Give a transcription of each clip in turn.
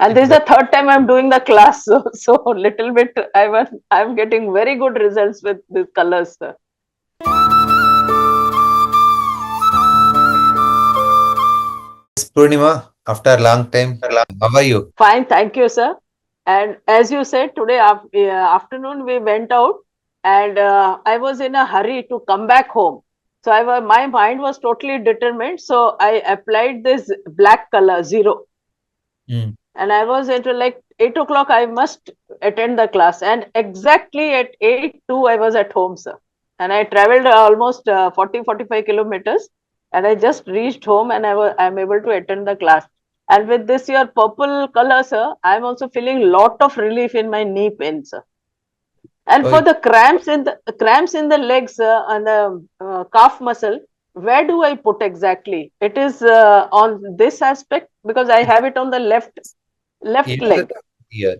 And this is the third time I'm doing the class, so little bit I'm getting very good results with the colors, sir. Purnima, after a long time, how are you? Fine, thank you, sir. And as you said, today afternoon we went out, and I was in a hurry to come back home. So my mind was totally determined. So I applied this black color zero, Mm. and I was into like 8 o'clock. I must attend the class, and exactly at 8:02 I was at home, sir. And I traveled almost 40-45 kilometers, and I just reached home, and I'm able to attend the class. And with this your purple color, sir, I'm also feeling lot of relief in my knee pain, sir. And Oh, for the cramps in the legs and the calf muscle, where do I put exactly? It is on this aspect because I have it on the left here, leg, here.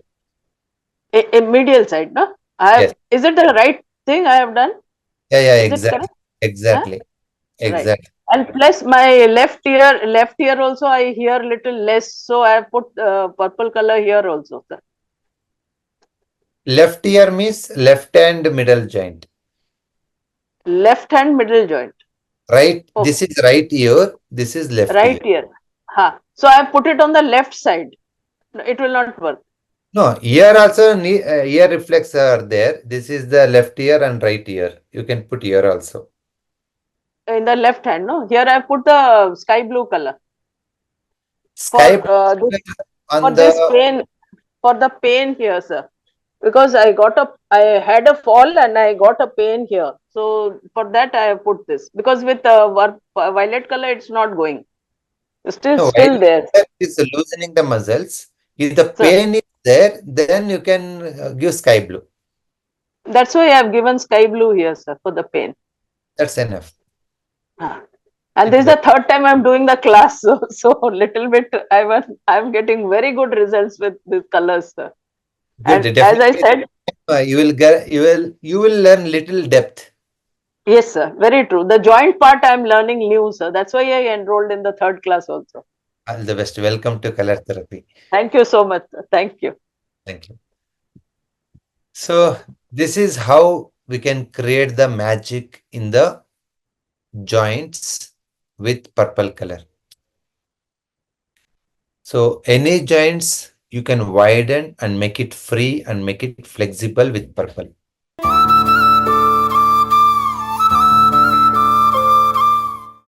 a medial side. No, Yes. is it the right thing I have done? Yeah, yeah, Is it exactly. correct? Huh? Exactly. Right. Exactly. And plus my left ear also I hear little less, so I have put purple color here also, sir. Left ear means left hand middle joint. Left hand middle joint. Right. This Okay. is right ear. This is left ear. Right ear. Ha. So I have put it on the left side. No, it will not work. No, ear also, ear reflex are there. This is the left ear and right ear. You can put ear also. In the left hand, no? Here I have put the sky blue color Sky for blue for on the, this pain, for the pain here, sir. Because I had a fall and I got a pain here. So for that I have put this. Because with violet color, it's not going. It's no, still while there, is loosening the muscles. If the sir. pain is there, then you can give sky blue. That's why I have given sky blue here, sir, for the pain. That's enough. Ah. And It's this is the better. third time I'm doing the class, so little bit I'm getting very good results with these colors, sir. Good. And as I Definitely, said, you will get, you will learn little depth. yes, sir, very true. The joint part I'm learning new, sir. That's why I enrolled in the third class also. All the best. Welcome to color therapy. Thank you so much, sir. Thank you. Thank you. So this is how we can create the magic in the joints with purple color. So any joints you can widen and make it free and make it flexible with purple.